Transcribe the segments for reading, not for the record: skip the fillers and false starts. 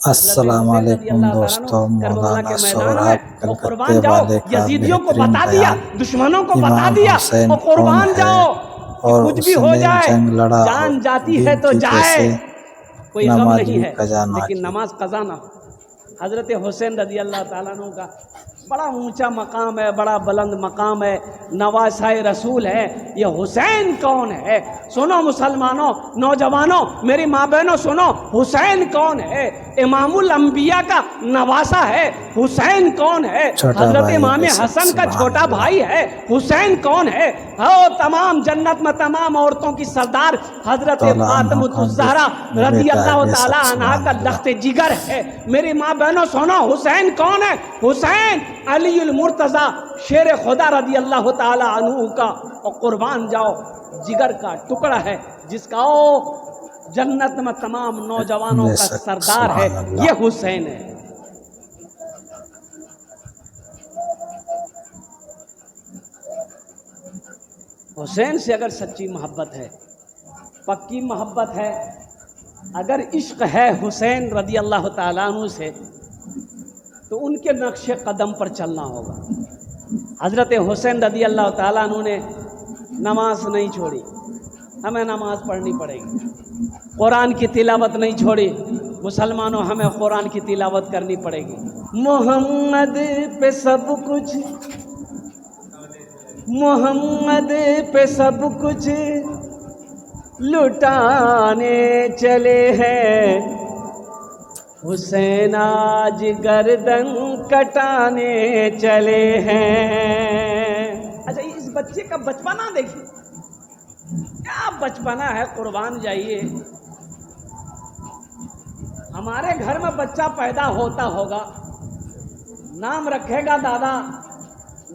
السلام علیکم دوستوں، مولانا سہراب کلکتے والے کا بہترین بیان۔ امام حسین کون ہے اور اس نے جنگ لڑا اور دین کی کیسے نمازی قضا کی؟ نماز قضا نہ ہو۔ حضرت حسین رضی اللہ تعالیٰ عنہ کا بڑا اونچا مقام ہے، بڑا بلند مقام ہے، نواسۂ رسول ہے۔ یہ حسین کون ہے؟ سنو مسلمانوں، نوجوانوں، میری ماں بہنوں سنو، حسین کون ہے؟ امام الانبیاء کا نواسہ ہے۔ حسین کون ہے؟ حضرت امام حسن کا چھوٹا بھائی ہے۔ حسین کون ہے؟ تمام جنت میں تمام عورتوں کی سردار حضرت فاطمہ الزہرا رضی اللہ تعالی عنہا کا لخت جگر ہے۔ میری ماں بہنوں سنو، حسین کون ہے؟ حسین علی المرتضیٰ شیر خدا رضی اللہ تعالی عنہ کا اور قربان جاؤ جگر کا ٹکڑا ہے، جس کا جنت میں تمام نوجوانوں کا سردار ہے۔ یہ حسین ہے۔ حسین سے اگر سچی محبت ہے، پکی محبت ہے، اگر عشق ہے حسین رضی اللہ تعالیٰ عنہ سے، تو ان کے نقش قدم پر چلنا ہوگا۔ حضرت حسین رضی اللہ تعالیٰ عنہ نے نماز نہیں چھوڑی، ہمیں نماز پڑھنی پڑے گی۔ قرآن کی تلاوت نہیں چھوڑی، مسلمانوں ہمیں قرآن کی تلاوت کرنی پڑے گی۔ محمد پہ سب کچھ، محمد پہ سب کچھ لٹانے چلے ہیں، حسین آج گردن کٹانے چلے ہیں۔ اچھا اس بچے کا بچپنا دیکھیے، کیا بچپنا ہے، قربان جائیے۔ ہمارے گھر میں بچہ پیدا ہوتا ہوگا، نام رکھے گا دادا،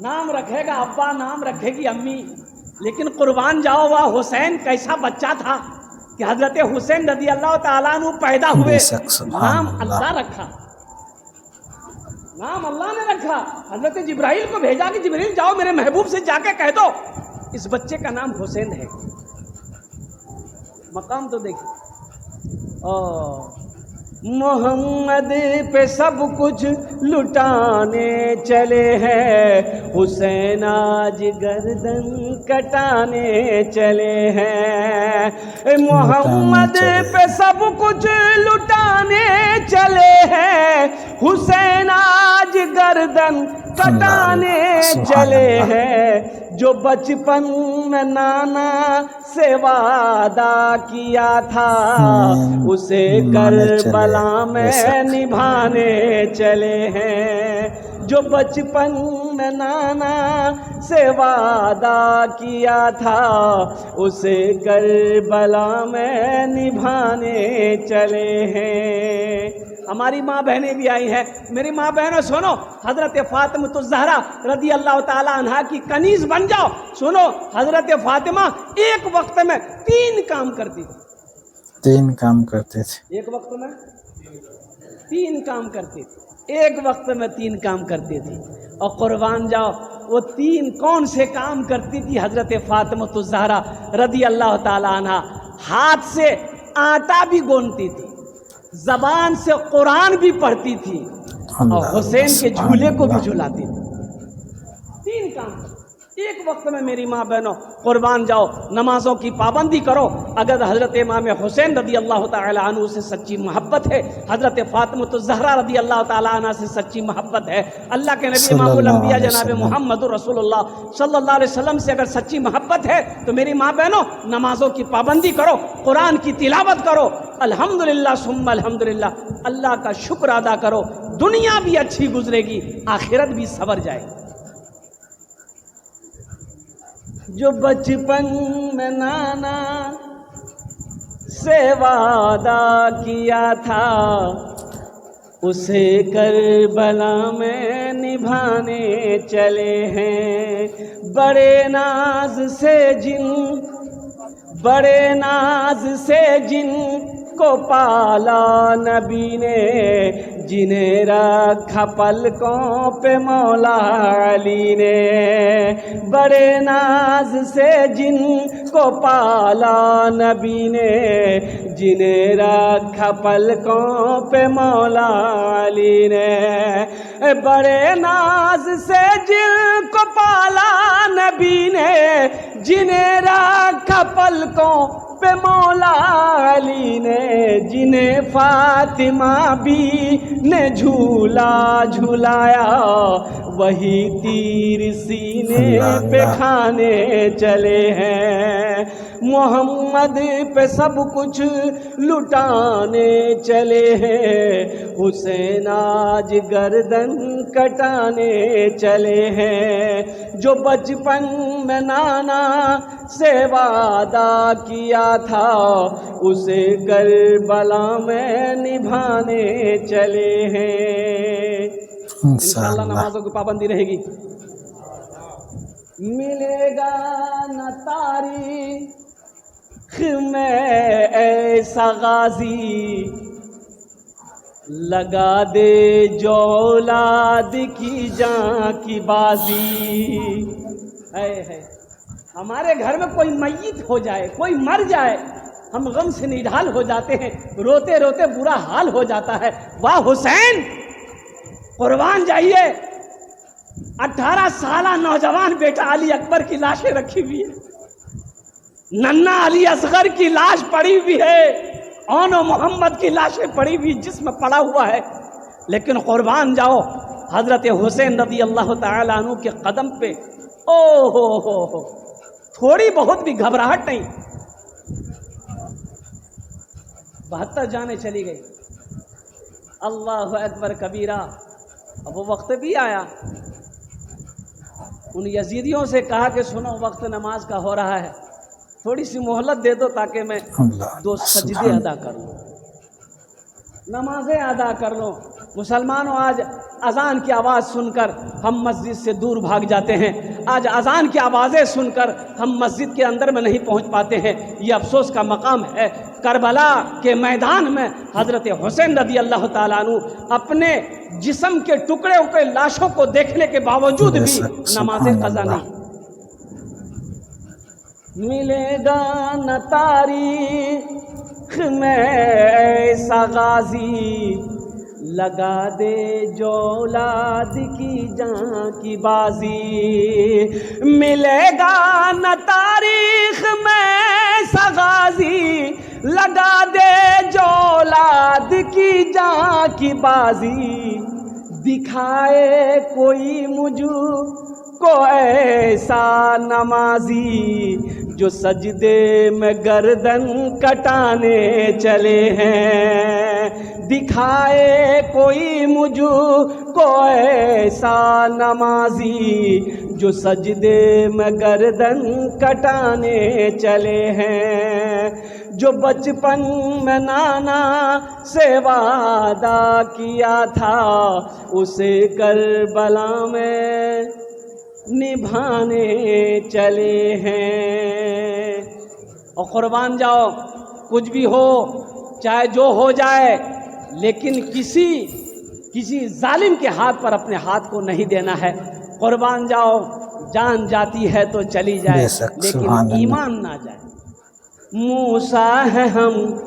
نام رکھے گا ابا، نام رکھے گی امی، لیکن قربان جاؤ وہ حسین کیسا بچہ تھا کہ حضرت حسین رضی اللہ تعالیٰ عنہ پیدا ہوئے، نام اللہ رکھا، نام اللہ نے رکھا۔ حضرت جبرائیل کو بھیجا کہ جبرائیل جاؤ میرے محبوب سے جا کے کہہ دو اس بچے کا نام حسین ہے۔ مقام تو دیکھیں۔ محمد پہ سب کچھ لٹانے چلے ہیں، حسین آج گردن کٹانے چلے ہیں۔ محمد پہ سب کچھ لٹانے چلے ہیں، حسین آج گردن کٹانے چلے ہیں۔ جو بچپن میں نانا سے وعدہ کیا تھا، اسے کربلا میں نبھانے چلے ہیں۔ جو بچپن میں نانا سے وعدہ کیا تھا، اسے کربلا میں نبھانے چلے ہیں۔ ہماری ماں بہنیں بھی آئی ہیں، میری ماں بہنوں سنو، حضرت فاطمہ الزہرا رضی اللہ تعالی عنہا کی کنیز بن جاؤ۔ سنو، حضرت فاطمہ ایک وقت میں 3 کام کرتی تھی۔ 3 کام کرتے تھے، ایک وقت میں 3 کام کرتی تھی، ایک وقت میں 3 کام کرتی تھی۔ اور قربان جاؤ وہ 3 کون سے کام کرتی تھی حضرت فاطمہ الزہرا رضی اللہ تعالی عنہا؟ ہاتھ سے آٹا بھی گونتی تھی، زبان سے قرآن بھی پڑھتی تھی، اور حسین کے جھولے کو بھی جھلاتی تھی۔ 3 کام ایک وقت میں۔ میری ماں بہنوں قربان جاؤ، نمازوں کی پابندی کرو۔ اگر حضرت امام حسین رضی اللہ تعالی عنہ سے سچی محبت ہے، حضرت فاطمہ الزہرا رضی اللہ تعالی عنہ سے سچی محبت ہے، اللہ کے نبی امام الانبیاء جناب محمد رسول اللہ صلی اللہ علیہ وسلم سے اگر سچی محبت ہے، تو میری ماں بہنوں نمازوں کی پابندی کرو، قرآن کی تلاوت کرو، الحمدللہ ثم الحمدللہ، اللہ کا شکر ادا کرو۔ دنیا بھی اچھی گزرے گی، آخرت بھی سنور جائے گی۔ جو بچپن میں نانا سے وعدہ کیا تھا، اسے کربلا میں نبھانے چلے ہیں۔ بڑے ناز سے جن کو پالا نبی نے، جنہیں رکھا پلکوں پہ مولا علی نے۔ بڑے ناز سے جن کو پالا نبی نے جنہیں رکھا پلکوں پہ مولا علی نے بڑے ناز سے جن کو پالا نبی نے جنہیں رکھا پلکوں پہ مولا علی نے جنہیں فاطمہ بھی نے جھولا جھولایا وہی تیر سینے پہ کھانے چلے ہیں محمد پہ سب کچھ لٹانے چلے ہیں حسین آج گردن کٹانے چلے ہیں جو بچپن میں نانا سے وعدہ کیا تھا اسے کربلا میں نبھانے چلے ہیں انشاءاللہ نمازوں کی پابندی رہے گی ملے گا نہ تاریخ میں ایسا غازی لگا دے جو اولاد کی جان کی بازی ہے ہمارے گھر میں کوئی میت ہو جائے کوئی مر جائے ہم غم سے نڈھال ہو جاتے ہیں روتے روتے برا حال ہو جاتا ہے واہ حسین قربان جائیے 18 سالہ نوجوان بیٹا علی اکبر کی لاشیں رکھی ہوئی ہے ننا علی اصغر کی لاش پڑی ہوئی ہے اون و محمد کی لاشیں پڑی ہوئی جسم پڑا ہوا ہے لیکن قربان جاؤ حضرت حسین رضی اللہ تعالیٰ عنہ کے قدم پہ او ہو تھوڑی بہت بھی گھبراہٹ نہیں 72 جانیں چلی گئی اللہ اکبر کبیرہ اب وہ وقت بھی آیا ان یزیدیوں سے کہا کہ سنو وقت نماز کا ہو رہا ہے تھوڑی سی مہلت دے دو تاکہ میں 2 سجدے ادا کر لوں نمازیں ادا کر لوں مسلمانوں آج اذان کی آواز سن کر ہم مسجد سے دور بھاگ جاتے ہیں آج اذان کی آوازیں سن کر ہم مسجد کے اندر میں نہیں پہنچ پاتے ہیں یہ افسوس کا مقام ہے کربلا کے میدان میں حضرت حسین رضی اللہ تعالیٰ عنہ اپنے جسم کے ٹکڑے ہوئے لاشوں کو دیکھنے کے باوجود بھی نماز قضا نہیں ملے گا نہ تاریخ میں ایسا غازی لگا دے جو اولاد کی جان کی بازی ملے گا نہ تاریخ میں ایسا غازی لگا دے جو اولاد کی جان کی بازی دکھائے کوئی مجھ کو ایسا نمازی جو سجدے میں گردن کٹانے چلے ہیں دکھائے کوئی مجھ کو ایسا نمازی جو سجدے میں گردن کٹانے چلے ہیں جو بچپن میں نانا سے وعدہ کیا تھا اسے کربلا میں نبھانے چلے ہیں اور قربان جاؤ کچھ بھی ہو چاہے جو ہو جائے لیکن کسی ظالم کے ہاتھ پر اپنے ہاتھ کو نہیں دینا ہے قربان جاؤ جان جاتی ہے تو چلی جائے لیکن ایمان نہ جائے موسیٰ ہے ہم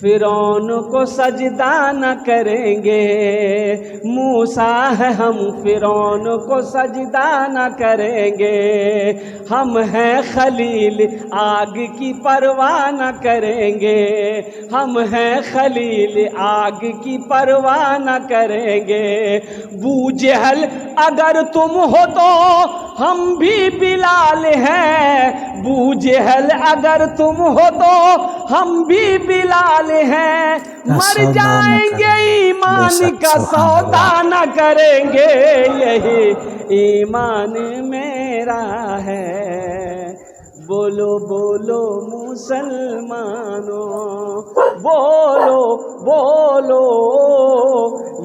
فرعون کو سجدہ نہ کریں گے موسیٰ ہے ہم فرعون کو سجدہ نہ کریں گے ہم ہیں خلیل آگ کی پرواہ نہ کریں گے ہم ہیں خلیل آگ کی پرواہ نہ کریں گے بو جہل اگر تم ہو تو ہم بھی بلال ہیں بو جہل اگر تم ہو تو ہم بھی بلال ہیں مر جائیں گے ایمان کا سودا نہ کریں گے یہی ایمان میرا ہے بولو بولو مسلمانوں بولو بولو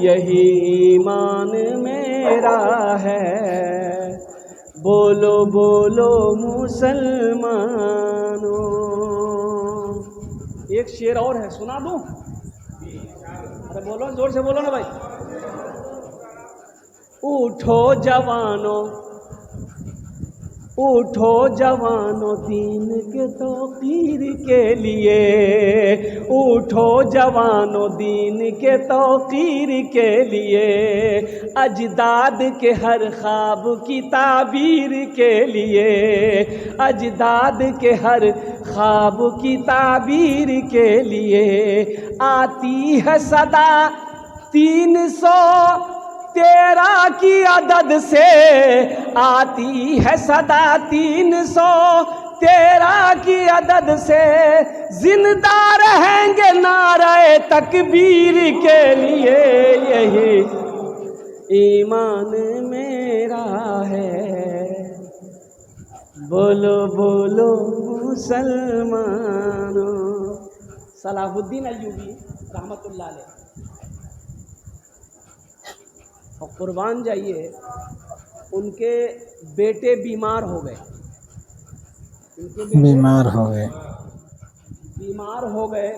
یہی ایمان میرا ہے بولو بولو مسلمانوں ایک شعر اور ہے سنا دوں ارے بولو زور سے بولو نا بھائی اٹھو جوانوں اٹھو جوانوں دین کے توقیر کے لیے، اٹھو جوانوں دین کے توقیر کے لیے، اجداد کے ہر خواب کی تعبیر کے لیے، اجداد کے ہر خواب کی تعبیر کے لیے، آتی ہے صدا 313 کی عدد سے، آتی ہے صدا 313 کی عدد سے، زندہ رہیں گے نعرہ تکبیر کے لیے، یہی ایمان میرا ہے، بولو بولو مسلمانوں۔ صلاح الدین ایوبی رحمۃ اللہ علیہ، اور قربان جائیے ان کے بیٹے بیمار ہو گئے، ان کے بیٹے بیمار ہو گئے، بیمار ہو گئے،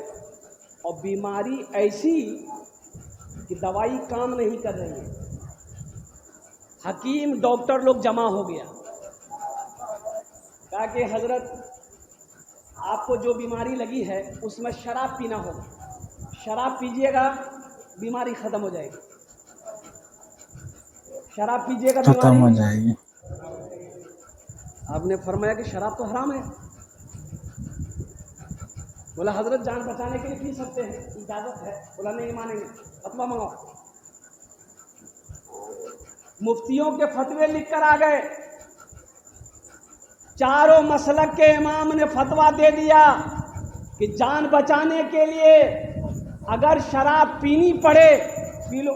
اور بیماری ایسی کہ دوائی کام نہیں کر رہی ہے، حکیم ڈاکٹر لوگ جمع ہو گیا، کہا کہ حضرت آپ کو جو بیماری لگی ہے اس میں شراب پینا ہوگا، شراب پیجیے گا بیماری ختم ہو جائے گی، شراب پیجیے گا ختم ہو بیماری۔ جائے گی۔ آپ نے فرمایا کہ شراب تو حرام ہے، بولا حضرت جان بچانے کے لیے پی سکتے ہیں، اجازت ہے، بولا نہیں مانیں گے، فتویٰ منگاؤ۔ مفتیوں کے فتوے لکھ کر آ گئے، چاروں مسلک کے امام نے فتویٰ دے دیا کہ جان بچانے کے لیے اگر شراب پینی پڑے پی لو،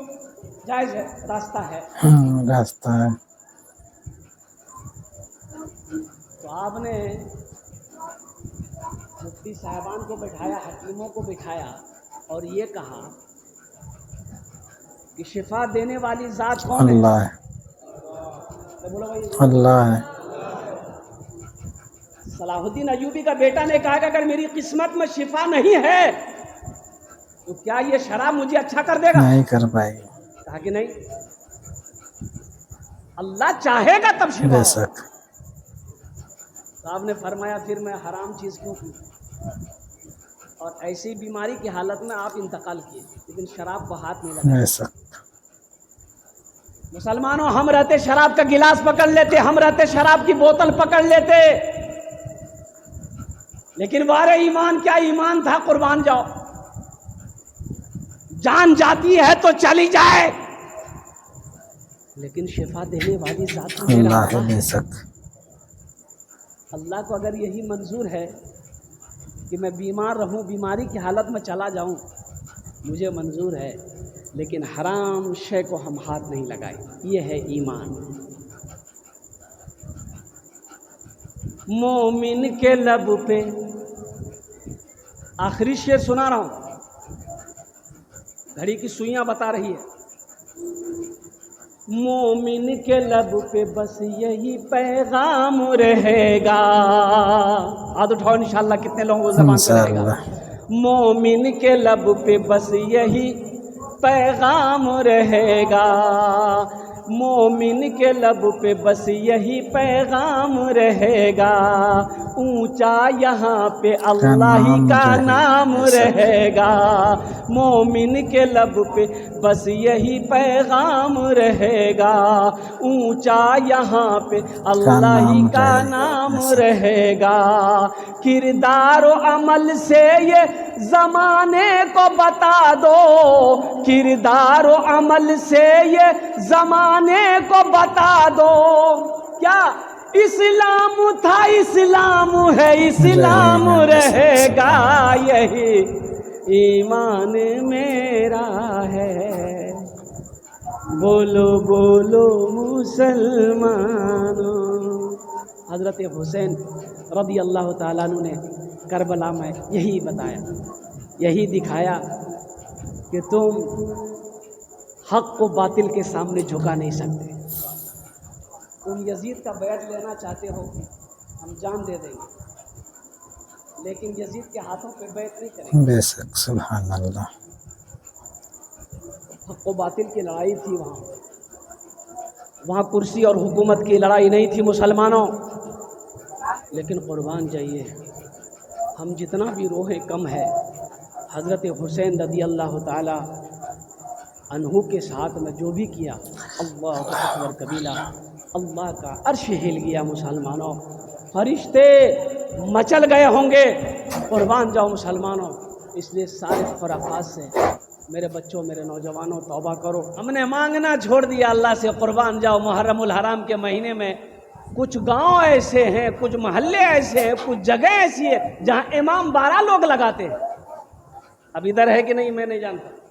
جائز ہے، راستہ ہے۔ راستہ ہے۔ تو آپ نے مفتی صاحبان کو بٹھایا، حکیموں کو بٹھایا، اور یہ کہا کہ شفا دینے والی ذات کون ہے؟ اللہ ہے، تو بولو بھائی اللہ ہے۔ صلاح الدین ایوبی کا بیٹا نے کہا کہ اگر میری قسمت میں شفا نہیں ہے تو کیا یہ شراب مجھے اچھا کر دے گا؟ نہیں کر پائے گی، کہا کہ نہیں، اللہ چاہے گا تب شفا بے ہوگا۔ شک۔ تو آپ نے فرمایا پھر میں حرام چیز کیوں کی، اور ایسی بیماری کی حالت میں آپ انتقال کیے، لیکن شراب کو ہاتھ نہیں لگا۔ بے شک۔ مسلمانوں، ہم رہتے شراب کا گلاس پکڑ لیتے، ہم رہتے شراب کی بوتل پکڑ لیتے، لیکن وارے ایمان کیا ایمان تھا، قربان جاؤ، جان جاتی ہے تو چلی جائے، لیکن شفا دینے والی ذات تو میرا اللہ ہے، اللہ بے ہے۔ شک۔ اللہ کو اگر یہی منظور ہے کہ میں بیمار رہوں، بیماری کی حالت میں چلا جاؤں، مجھے منظور ہے، لیکن حرام شے کو ہم ہاتھ نہیں لگائیں، یہ ہے ایمان۔ مومن کے لب پہ، آخری شعر سنا رہا ہوں، گھڑی کی سوئیاں بتا رہی ہے، مومن کے لب پہ بس یہی پیغام رہے گا، ہاتھ اٹھاؤ انشاءاللہ کتنے لوگوں کو زبان پہ رہے گا، انشاءاللہ۔ مومن کے لب پہ بس یہی پیغام رہے گا، مومن کے لب پہ بس یہی پیغام رہے گا، اونچا یہاں پہ اللہ ہی کا نام رہے گا، مومن کے لب پہ بس یہی پیغام رہے گا، اونچا یہاں پہ اللہ ہی کا نام رہے گا، کردار و عمل سے یہ زمانے کو بتا دو، کردار و عمل سے یہ زمانے کو بتا دو، کیا اسلام تھا اسلام ہے اسلام رہے گا، یہی ایمان میرا ہے، بولو بولو مسلمانوں۔ حضرت حسین رضی اللہ تعالیٰ عنہ نے کربلا میں یہی بتایا، یہی دکھایا کہ تم حق کو باطل کے سامنے جھکا نہیں سکتے، تم یزید کا بیعت لینا چاہتے ہو ہم جان دے دیں گے، لیکن یزید کے ہاتھوں پہ بیعت نہیں کریں گے۔ بے شک، سبحان اللہ۔ حق و باطل کی لڑائی تھی، وہاں کرسی اور حکومت کی لڑائی نہیں تھی مسلمانوں، لیکن قربان جائیے ہم جتنا بھی روحیں کم ہے، حضرت حسین رضی اللہ تعالی عنہ کے ساتھ میں جو بھی کیا، اللہ اکبر کبیرہ، اللہ کا عرش ہل گیا مسلمانوں، فرشتے مچل گئے ہوں گے۔ قربان جاؤ مسلمانوں، اس لیے سارے خرافات سے میرے بچوں، میرے نوجوانوں توبہ کرو۔ ہم نے مانگنا چھوڑ دیا اللہ سے، قربان جاؤ۔ محرم الحرام کے مہینے میں کچھ گاؤں ایسے ہیں، کچھ محلے ایسے ہیں، کچھ جگہ ایسی ہے جہاں امام 12 لوگ لگاتے ہیں۔ اب ادھر ہے کہ نہیں میں نہیں جانتا۔